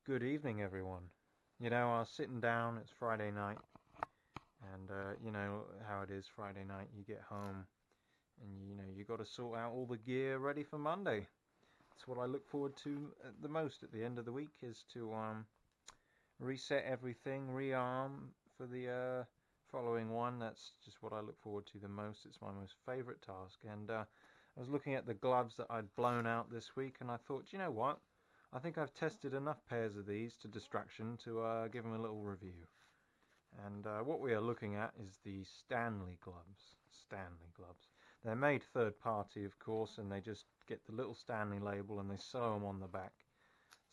Good evening, everyone. You know, I was sitting down, it's Friday night, and you know how it is Friday night. You get home, and you got to sort out all the gear ready for Monday. That's what I look forward to the most at the end of the week, is to reset everything, rearm for the following one. That's just what I look forward to the most. It's my most favorite task. And I was looking at the gloves that I'd blown out this week, and I thought, you know what? I think I've tested enough pairs of these to distraction to give them a little review. And what we are looking at is the Stanley gloves. Stanley gloves. They're made third party, of course, and they just get the little Stanley label and they sew them on the back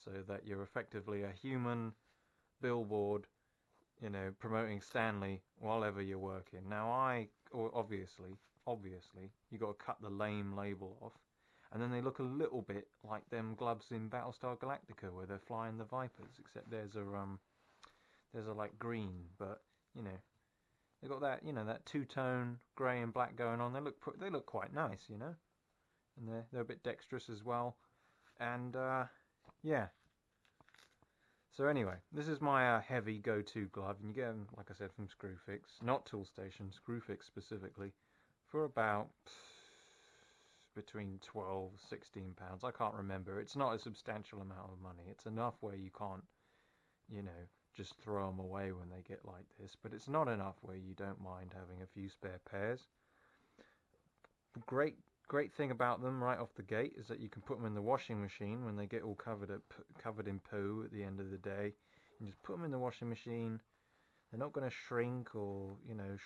so that you're effectively a human billboard, promoting Stanley while ever you're working. Now, obviously, you got to cut the lame label off, and then they look a little bit like them gloves in Battlestar Galactica where they're flying the Vipers, except there's a like green, but they got that that two-tone grey and black going on. They look quite nice, and they're a bit dexterous as well, and yeah. So anyway, this is my heavy go-to glove, and you get them, like I said, from Screwfix, not Toolstation, Screwfix specifically, for about between 12, 16 pounds. I can't remember. It's not a substantial amount of money. It's enough where you can't, just throw them away when they get like this, but it's not enough where you don't mind having a few spare pairs. Great thing about them right off the gate is that you can put them in the washing machine when they get all covered in poo at the end of the day. You just put them in the washing machine. They're not going to shrink or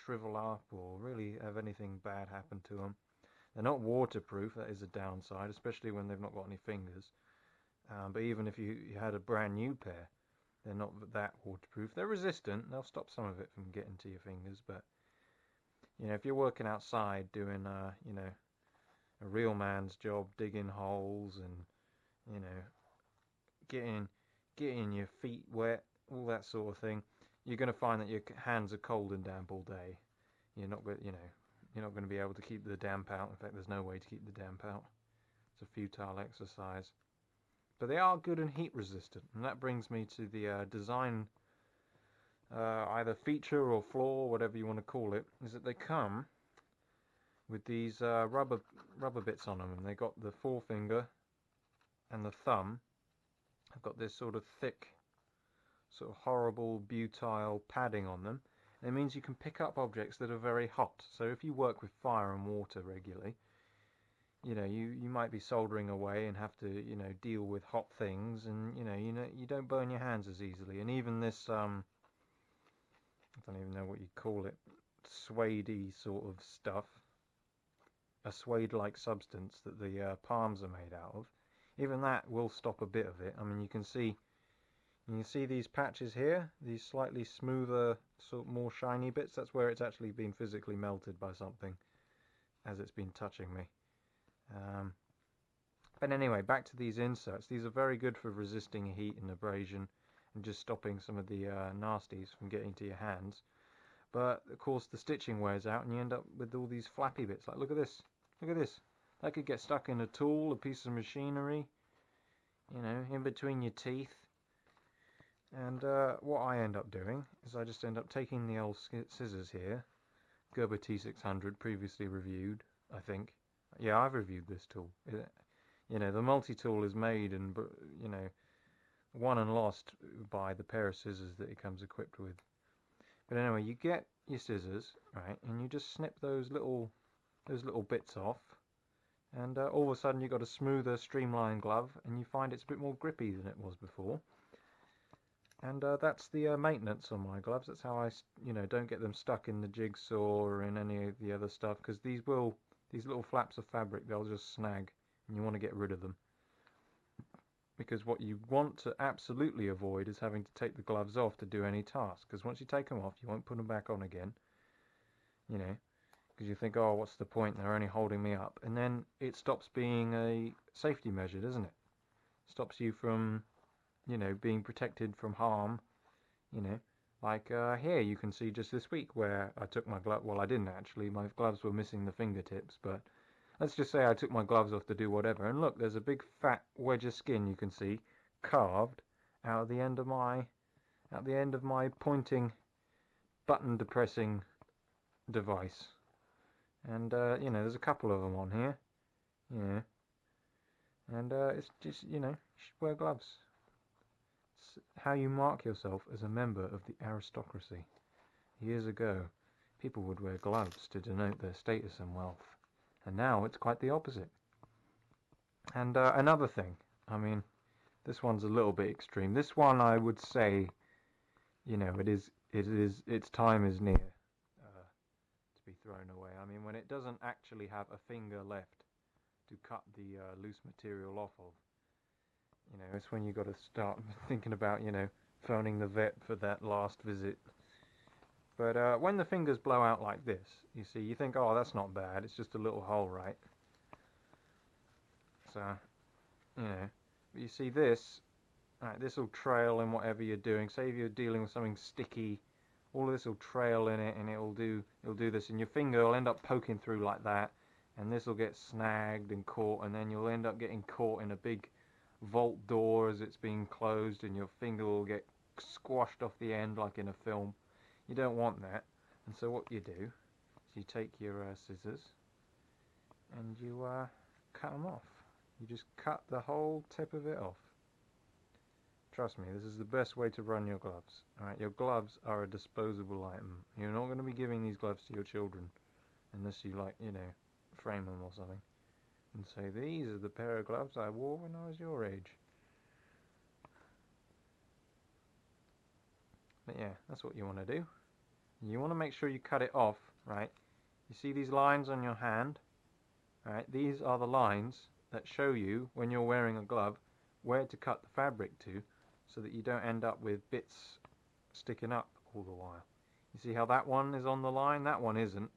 shrivel up or really have anything bad happen to them. They're not waterproof. That is a downside, especially when they've not got any fingers. But even if you had a brand new pair, they're not that waterproof. They're resistant. They'll stop some of it from getting to your fingers. But if you're working outside doing a real man's job, digging holes and getting your feet wet, all that sort of thing, you're going to find that your hands are cold and damp all day. You're not going to be able to keep the damp out. In fact, there's no way to keep the damp out. It's a futile exercise. But they are good and heat resistant, and that brings me to the design, either feature or flaw, whatever you want to call it, is that they come with these rubber bits on them, and they got the forefinger and the thumb. I've got this sort of thick, sort of horrible butyl padding on them. And it means you can pick up objects that are very hot. So if you work with fire and water regularly, you might be soldering away and have to deal with hot things, and you don't burn your hands as easily. And even this I don't even know what you call it, suede-y sort of stuff, a suede-like substance that the palms are made out of, even that will stop a bit of it. I mean, you can see these patches here, these slightly smoother, sort of more shiny bits. That's where it's actually been physically melted by something as it's been touching me. But anyway, back to these inserts. These are very good for resisting heat and abrasion and just stopping some of the nasties from getting to your hands. But of course the stitching wears out and you end up with all these flappy bits. Like, look at this. Look at this. That could get stuck in a tool, a piece of machinery, in between your teeth. And what I end up doing is I just end up taking the old scissors here, Gerber T600, previously reviewed, I think. Yeah, I've reviewed this tool. The multi-tool is made and won and lost by the pair of scissors that it comes equipped with. But anyway, you get your scissors, right, and you just snip those little bits off, and all of a sudden you've got a smoother, streamlined glove, and you find it's a bit more grippy than it was before. And that's the maintenance on my gloves. That's how I don't get them stuck in the jigsaw or in any of the other stuff, because these little flaps of fabric, they'll just snag, and you want to get rid of them. Because what you want to absolutely avoid is having to take the gloves off to do any task, because once you take them off, you won't put them back on again, because you think, oh, what's the point, they're only holding me up, and then it stops being a safety measure, doesn't it? Stops you from being protected from harm, like here you can see just this week where I took my glove, well, I didn't actually, my gloves were missing the fingertips, but let's just say I took my gloves off to do whatever, and look, there's a big fat wedge of skin you can see, carved, out of the end of my pointing button depressing device. And you know, there's a couple of them on here, you know, and it's just, you know, you should wear gloves. It's how you mark yourself as a member of the aristocracy. Years ago, people would wear gloves to denote their status and wealth, and now it's quite the opposite. And another thing, I mean, this one's a little bit extreme. This one, I would say, you know, its time is near to be thrown away. I mean, when it doesn't actually have a finger left to cut the loose material off of, you know, it's when you got to start thinking about, you know, phoning the vet for that last visit. But when the fingers blow out like this, you see, you think, oh, that's not bad, it's just a little hole, right? So, you know, but you see this, right, this will trail in whatever you're doing. Say if you're dealing with something sticky, all of this will trail in it, and it'll do this, and your finger will end up poking through like that, and this will get snagged and caught, and then you'll end up getting caught in a big vault door as it's being closed, and your finger will get squashed off the end like in a film. You don't want that, and so what you do is you take your scissors and you cut them off. You just cut the whole tip of it off. Trust me, this is the best way to run your gloves. Alright, your gloves are a disposable item. You're not going to be giving these gloves to your children unless you, like, you know, frame them or something and say, these are the pair of gloves I wore when I was your age. But yeah, that's what you want to do. You want to make sure you cut it off, right? You see these lines on your hand? Right, these are the lines that show you, when you're wearing a glove, where to cut the fabric to, so that you don't end up with bits sticking up all the while. You see how that one is on the line? That one isn't.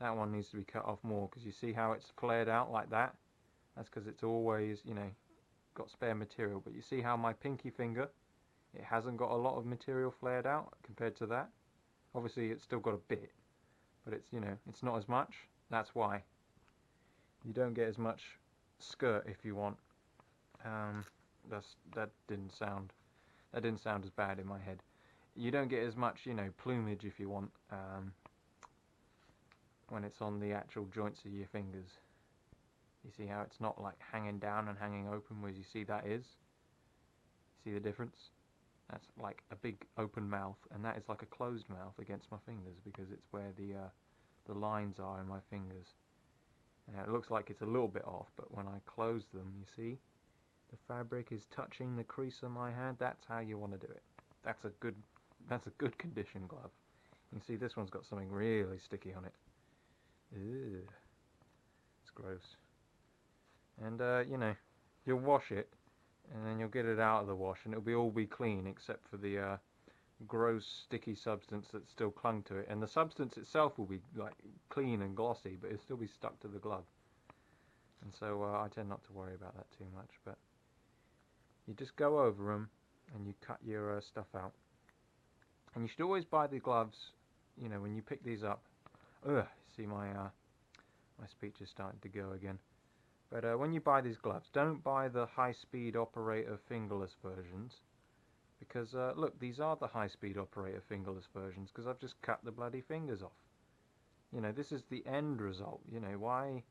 That one needs to be cut off more, because you see how it's flared out like that? That's because it's always, you know, got spare material. But you see how my pinky finger, it hasn't got a lot of material flared out compared to that? Obviously it's still got a bit, but it's, you know, it's not as much. That's why. You don't get as much skirt if you want. That didn't sound as bad in my head. You don't get as much, you know, plumage if you want, when it's on the actual joints of your fingers. You see how it's not like hanging down and hanging open, where you see that is? See the difference? That's like a big open mouth, and that is like a closed mouth against my fingers, because it's where the lines are in my fingers. And it looks like it's a little bit off, but when I close them, you see, the fabric is touching the crease of my hand. That's how you want to do it. That's a good condition glove. You can see this one's got something really sticky on it. Ew, it's gross. And you know, you'll wash it, and then you'll get it out of the wash, and it'll all be clean except for the gross sticky substance that's still clung to it. And the substance itself will be like clean and glossy, but it'll still be stuck to the glove. And so I tend not to worry about that too much. But you just go over them and you cut your stuff out. And you should always buy the gloves, you know, when you pick these up. Ugh, see my speech is starting to go again. But when you buy these gloves, don't buy the high-speed operator fingerless versions, because look, these are the high-speed operator fingerless versions, because I've just cut the bloody fingers off. You know, this is the end result. You know, why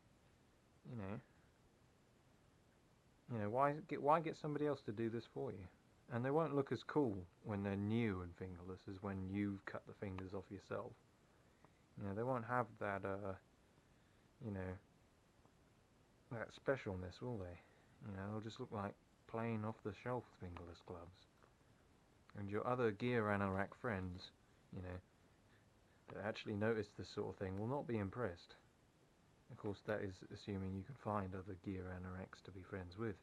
get somebody else to do this for you? And they won't look as cool when they're new and fingerless as when you've cut the fingers off yourself. You know, they won't have that you know, that specialness, will they? You know, they'll just look like plain off-the-shelf fingerless gloves. And your other gear anorak friends, you know, that actually notice this sort of thing will not be impressed. Of course, that is assuming you can find other gear anoraks to be friends with.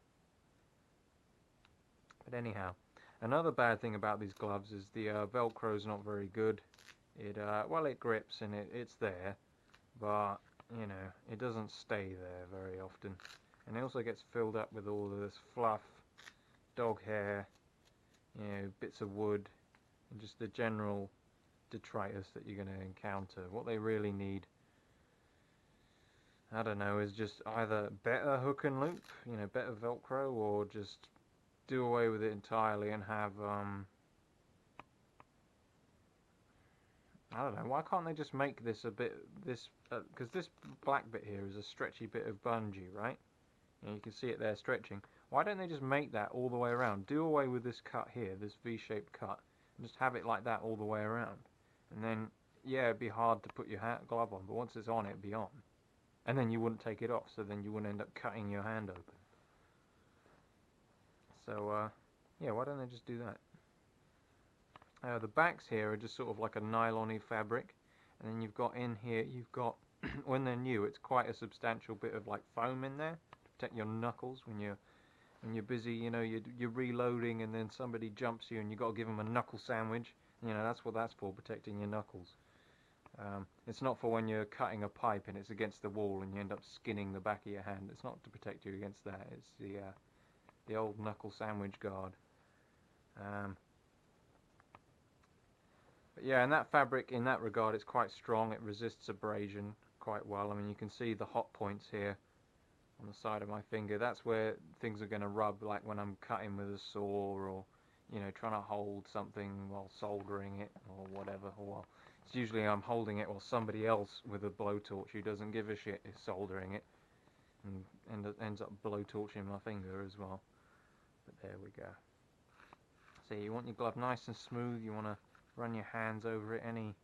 But anyhow, another bad thing about these gloves is the Velcro's not very good. It well, it grips and it's there, but you know, it doesn't stay there very often. And it also gets filled up with all of this fluff, dog hair, you know, bits of wood, and just the general detritus that you're going to encounter. What they really need, I don't know, is just either better hook and loop, you know, better Velcro, or just do away with it entirely and have, I don't know, why can't they just make this a bit, because this black bit here is a stretchy bit of bungee, right? You can see it there stretching. Why don't they just make that all the way around? Do away with this cut here, this V-shaped cut, and just have it like that all the way around. And then, yeah, it'd be hard to put your glove on, but once it's on, it'd be on. And then you wouldn't take it off, so then you wouldn't end up cutting your hand open. So, yeah, why don't they just do that? The backs here are just sort of like a nylon-y fabric, and then you've got in here, you've got, when they're new, it's quite a substantial bit of like foam in there to protect your knuckles when you're busy, you know, you're reloading and then somebody jumps you and you've got to give them a knuckle sandwich. You know, that's what that's for, protecting your knuckles. It's not for when you're cutting a pipe and it's against the wall and you end up skinning the back of your hand. It's not to protect you against that. It's the old knuckle sandwich guard. But yeah, and that fabric, in that regard, it's quite strong. It resists abrasion quite well. I mean, you can see the hot points here on the side of my finger. That's where things are going to rub, like when I'm cutting with a saw, or, you know, trying to hold something while soldering it or whatever. Or it's usually I'm holding it while somebody else with a blowtorch who doesn't give a shit is soldering it, and ends up blowtorching my finger as well. But there we go. So you want your glove nice and smooth. You want to run your hands over it. Any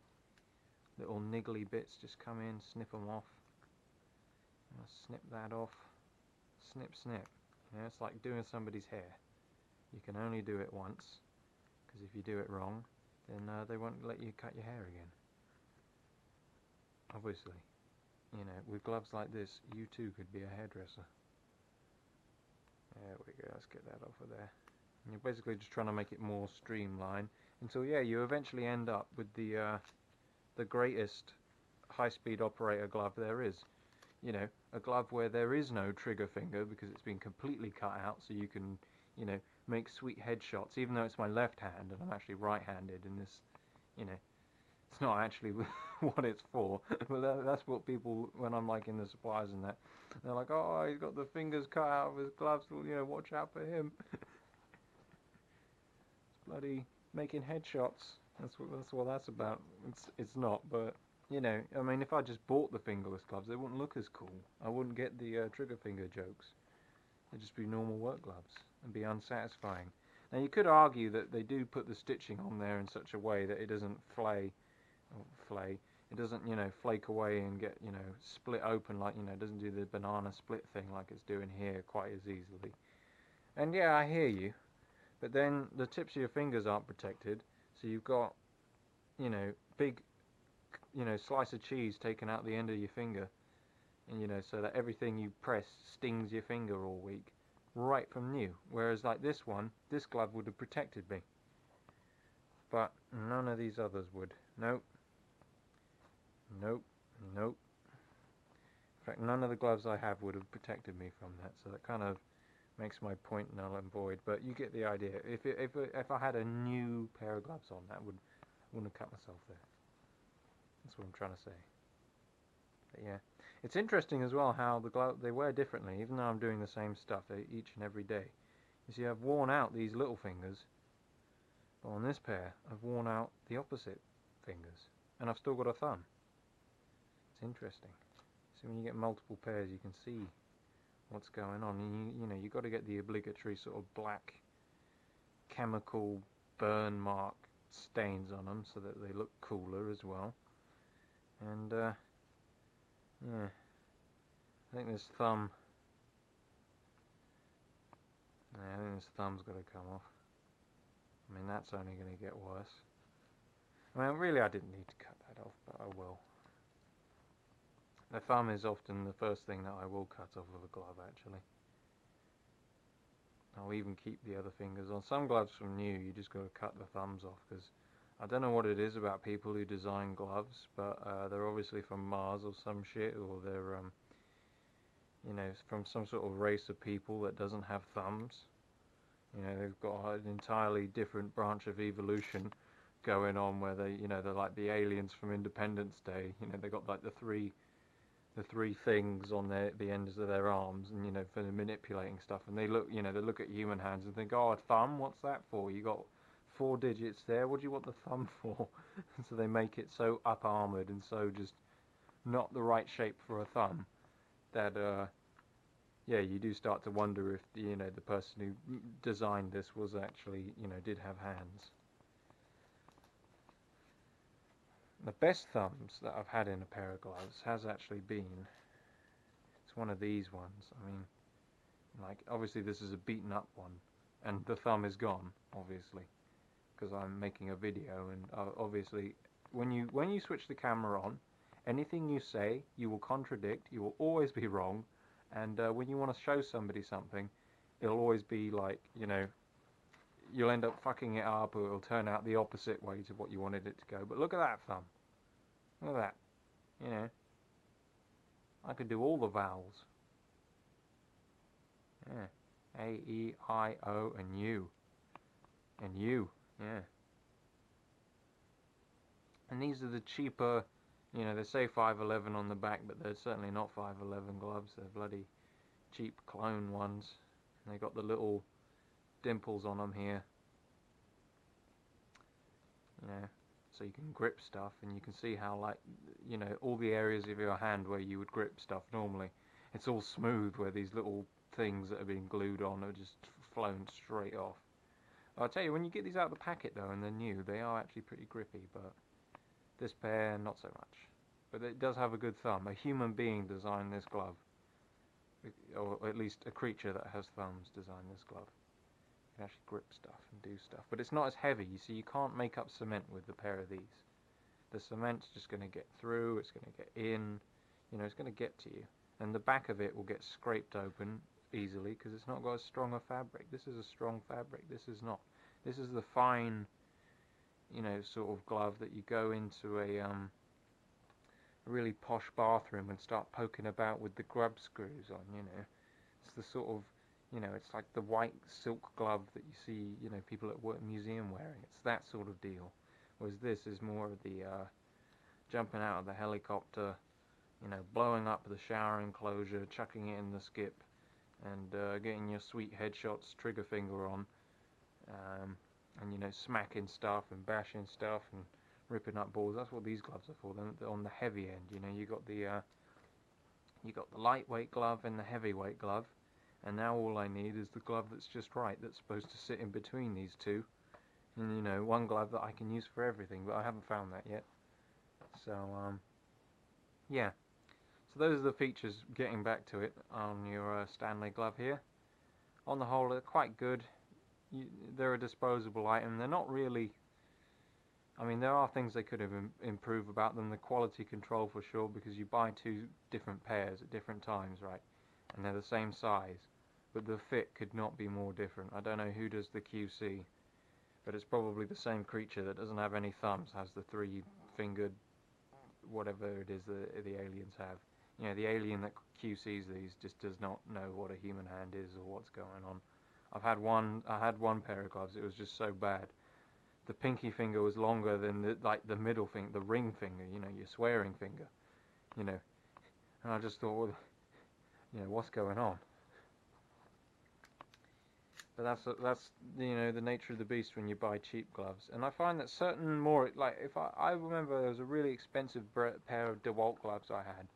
little niggly bits, just come in, snip them off. Snip that off. Snip, snip. You know, it's like doing somebody's hair. You can only do it once, because if you do it wrong, then they won't let you cut your hair again. Obviously, you know, with gloves like this, you too could be a hairdresser. There we go. Let's get that off of there. And you're basically just trying to make it more streamlined until, yeah, you eventually end up with the greatest high-speed operator glove there is. You know, a glove where there is no trigger finger because it's been completely cut out, so you can, you know, make sweet headshots, even though it's my left hand and I'm actually right-handed in this, you know, it's not actually what it's for. But that's what people, when I'm like in the supplies and that, they're like, oh, he's got the fingers cut out of his gloves, well, you know, watch out for him. It's bloody making headshots. That's what that's about. It's not, but you know, I mean, if I just bought the fingerless gloves, they wouldn't look as cool. I wouldn't get the trigger finger jokes. They'd just be normal work gloves and be unsatisfying. Now you could argue that they do put the stitching on there in such a way that it doesn't it doesn't, you know, flake away and get, you know, split open, like, you know, it doesn't do the banana split thing like it's doing here quite as easily. And yeah, I hear you, but then the tips of your fingers aren't protected, so you've got, you know, big, you know, slice of cheese taken out the end of your finger, and, you know, so that everything you press stings your finger all week, right from new. Whereas like this one, this glove would have protected me, but none of these others would. Nope. Nope. Nope. In fact, none of the gloves I have would have protected me from that, so that kind of makes my point null and void. But you get the idea. If I had a new pair of gloves on, wouldn't have cut myself there. That's what I'm trying to say. But yeah, it's interesting as well how the glove they wear differently, even though I'm doing the same stuff each and every day. You see, I've worn out these little fingers, but on this pair, I've worn out the opposite fingers, and I've still got a thumb. It's interesting. So when you get multiple pairs, you can see what's going on. And you know, you've got to get the obligatory sort of black chemical burn mark stains on them so that they look cooler as well. And yeah, I think this thumb's got to come off. I mean, that's only going to get worse. I mean, really, I didn't need to cut that off, but I will. The thumb is often the first thing that I will cut off of a glove, actually. I'll even keep the other fingers on. Some gloves from new, you just got to cut the thumbs off, because I don't know what it is about people who design gloves, but they're obviously from Mars or some shit, or they're, you know, from some sort of race of people that doesn't have thumbs. You know, they've got an entirely different branch of evolution going on where they, you know, they're like the aliens from Independence Day. You know, they got like the three the three things on the ends of their arms, and you know, for the manipulating stuff. And they look, you know, they look at human hands and think, oh, a thumb, what's that for? You got 4 digits there. What do you want the thumb for? So they make it so up armored and so just not the right shape for a thumb that yeah, you do start to wonder if you know the person who designed this was actually, you know, did have hands. The best thumbs that I've had in a pair of gloves has actually been, it's one of these ones. I mean, like, obviously this is a beaten up one, and the thumb is gone, obviously, because I'm making a video, and obviously when you switch the camera on, anything you say, you will contradict, you will always be wrong, and when you want to show somebody something, it'll always be like, you know, you'll end up fucking it up, or it'll turn out the opposite way to what you wanted it to go. But look at that thumb. Look at that. You know, I could do all the vowels. Yeah. A, E, I, O, and U. And U. Yeah. And these are the cheaper, you know, they say 511 on the back, but they're certainly not 511 gloves. They're bloody cheap clone ones. And they got the little dimples on them here. You know, so you can grip stuff, and you can see how, like, you know, all the areas of your hand where you would grip stuff normally, it's all smooth, where these little things that have been glued on are just flown straight off. I'll tell you, when you get these out of the packet though, and they're new, they are actually pretty grippy, but this pair, not so much. But it does have a good thumb. A human being designed this glove, or at least a creature that has thumbs designed this glove. You can actually grip stuff and do stuff, but it's not as heavy. You see, you can't make up cement with a pair of these. The cement's just going to get through, it's going to get in, you know, it's going to get to you. And the back of it will get scraped open easily because it's not got as strong a fabric. This is a strong fabric, this is not. This is the fine, you know, sort of glove that you go into a really posh bathroom and start poking about with the grub screws on, you know. It's the sort of, you know, it's like the white silk glove that you see, you know, people at work museum wearing. It's that sort of deal. Whereas this is more of the jumping out of the helicopter, you know, blowing up the shower enclosure, chucking it in the skip, and getting your sweet headshots trigger finger on, and, you know, smacking stuff and bashing stuff and ripping up balls. That's what these gloves are for. They're on the heavy end, you know. You got the lightweight glove and the heavyweight glove, and now all I need is the glove that's just right, that's supposed to sit in between these two, and, you know, one glove that I can use for everything, but I haven't found that yet. So yeah, so those are the features, getting back to it, on your Stanley glove here. On the whole, they're quite good. They're a disposable item. They're not really, I mean, there are things they could have improved about them. The quality control for sure, because you buy 2 different pairs at different times, right? And they're the same size, but the fit could not be more different. I don't know who does the QC, but it's probably the same creature that doesn't have any thumbs, has the 3-fingered, whatever it is the aliens have. You know, the alien that QCs these just does not know what a human hand is or what's going on. I had one pair of gloves. It was just so bad. The pinky finger was longer than the middle finger, the ring finger. You know, your swearing finger. You know, and I just thought, well, you know, what's going on? But that's you know, the nature of the beast when you buy cheap gloves. And I find that certain more, like, if I remember there was a really expensive pair of DeWalt gloves I had,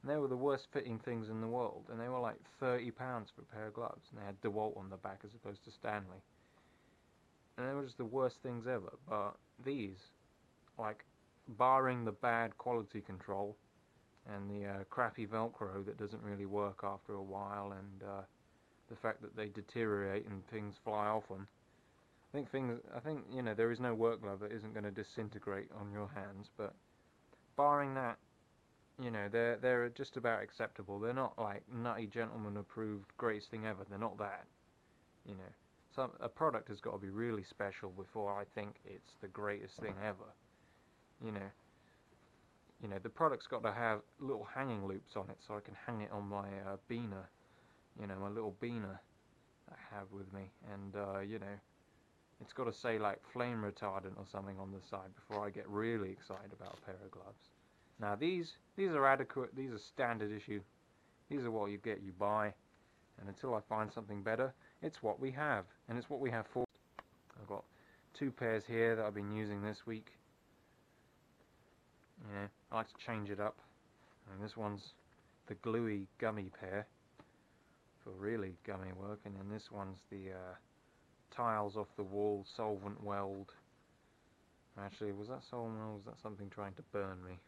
and they were the worst fitting things in the world, and they were like £30 for a pair of gloves, and they had DeWalt on the back as opposed to Stanley, and they were just the worst things ever. But these, like, barring the bad quality control and the crappy Velcro that doesn't really work after a while, and the fact that they deteriorate and things fly off them, I think, you know, there is no work glove that isn't going to disintegrate on your hands. But barring that, you know, they're just about acceptable. They're not like Nutty Gentleman approved greatest thing ever. They're not that. You know, a product has got to be really special before I think it's the greatest thing ever. You know, the product's got to have little hanging loops on it so I can hang it on my beaner. You know, my little beaner I have with me, and you know, it's got to say like flame retardant or something on the side before I get really excited about a pair of gloves. Now these are adequate, these are standard issue. These are what you get, you buy. And until I find something better, it's what we have. And it's what we have for. I've got 2 pairs here that I've been using this week. You know, I like to change it up. And this one's the gluey gummy pair for really gummy work, and then this one's the tiles off the wall solvent weld. Actually, was that solvent weld? Was that something trying to burn me?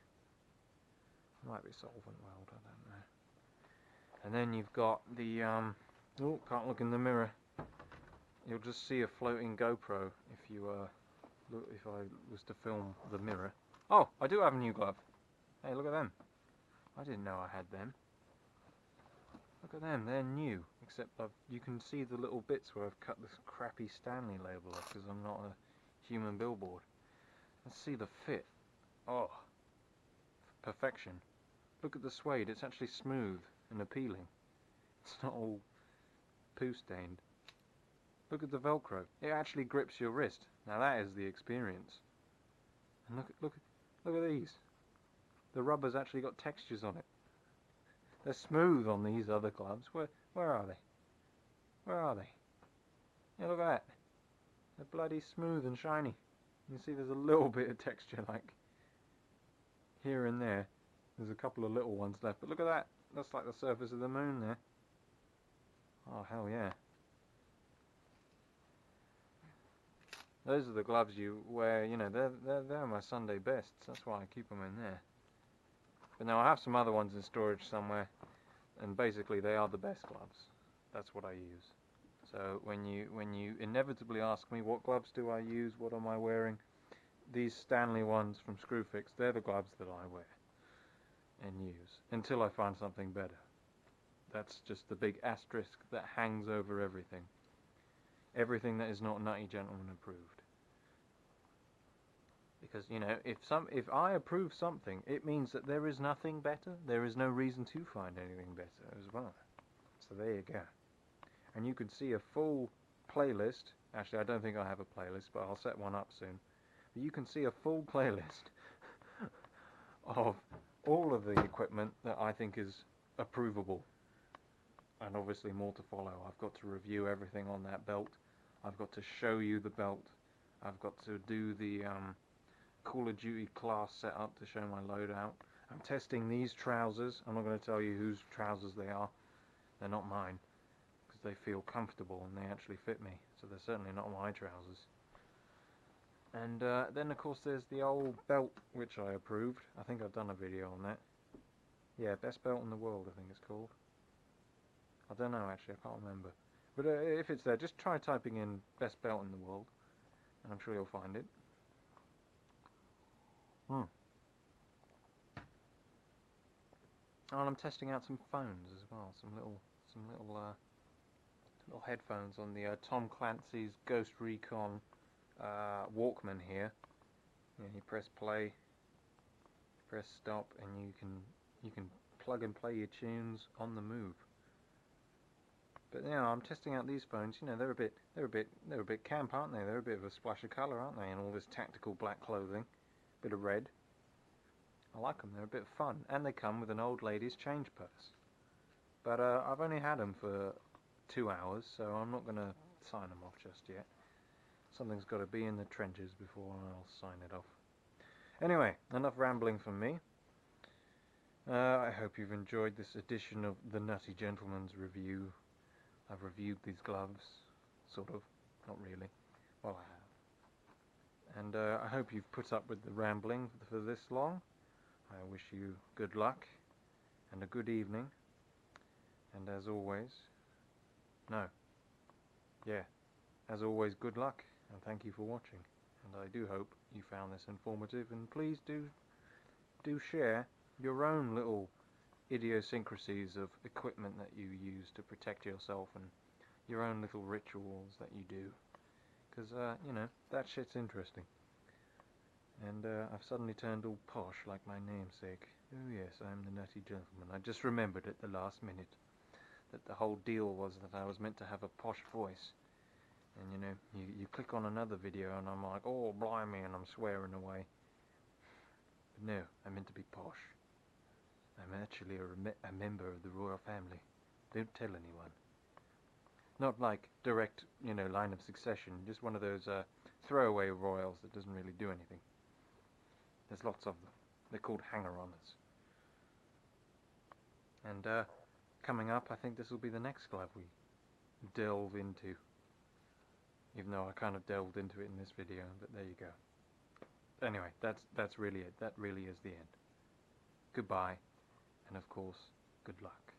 It might be solvent weld, I don't know. And then you've got the oh, can't look in the mirror. You'll just see a floating GoPro if you look, if I was to film the mirror. Oh, I do have a new glove. Hey, look at them. I didn't know I had them. Look at them, they're new. Except you can see the little bits where I've cut this crappy Stanley label off because I'm not a human billboard. Let's see the fit. Oh, perfection. Look at the suede, it's actually smooth and appealing. It's not all poo stained. Look at the Velcro. It actually grips your wrist. Now that is the experience. And look at these. The rubber's actually got textures on it. They're smooth on these other gloves. Where are they? Where are they? Yeah, look at that. They're bloody smooth and shiny. You can see there's a little bit of texture, like here and there. There's a couple of little ones left, but look at that. That's like the surface of the moon there. Oh, hell yeah. Those are the gloves you wear, you know, they're my Sunday bests. That's why I keep them in there. But now I have some other ones in storage somewhere, and basically they are the best gloves. That's what I use. So when you inevitably ask me what gloves do I use, what am I wearing, these Stanley ones from Screwfix, they're the gloves that I wear and use until I find something better. That's just the big asterisk that hangs over everything. Everything that is not Nutty Gentleman approved. Because, you know, if I approve something, it means that there is nothing better. There is no reason to find anything better as well. So there you go. And you can see a full playlist. Actually, I don't think I have a playlist, but I'll set one up soon. But you can see a full playlist of all of the equipment that I think is approvable. And obviously more to follow. I've got to review everything on that belt. I've got to show you the belt. I've got to do the Call of Duty class setup to show my loadout. I'm testing these trousers. I'm not going to tell you whose trousers they are. They're not mine, because they feel comfortable and they actually fit me. So they're certainly not my trousers. And then of course there's the old belt which I approved. I think I've done a video on that. Yeah, best belt in the world I think it's called. I don't know actually, I can't remember. But if it's there, just try typing in best belt in the world, and I'm sure you'll find it. And I'm testing out some phones as well, some little headphones on the Tom Clancy's Ghost Recon Walkman here. You press play, press stop, and you can plug and play your tunes on the move. But you know, I'm testing out these phones. You know, they're a bit camp, aren't they? They're a bit of a splash of colour, aren't they? And all this tactical black clothing, bit of red. I like them. They're a bit of fun, and they come with an old lady's change purse. But I've only had them for 2 hours, so I'm not going to sign them off just yet. Something's got to be in the trenches before I'll sign it off. Anyway, enough rambling from me. I hope you've enjoyed this edition of the Nutty Gentleman's review. I've reviewed these gloves, sort of, not really. Well, I have. And I hope you've put up with the rambling for this long. I wish you good luck and a good evening. And as always, as always, good luck and thank you for watching. And I do hope you found this informative, and please do share your own little idiosyncrasies of equipment that you use to protect yourself, and your own little rituals that you do, because you know, that shit's interesting. And I've suddenly turned all posh like my namesake. Oh yes, I'm the Nutty Gentleman. I just remembered at the last minute that the whole deal was that I was meant to have a posh voice. And you know, you click on another video and I'm like, oh blimey, and I'm swearing away. But no, I meant to be posh. I'm actually a member of the royal family. Don't tell anyone. Not like direct, line of succession. Just one of those throwaway royals that doesn't really do anything. There's lots of them. They're called hanger-oners. And coming up, I think this will be the next glove we delve into. Even though I kind of delved into it in this video, but there you go. Anyway, that's really it. That really is the end. Goodbye, and of course, good luck.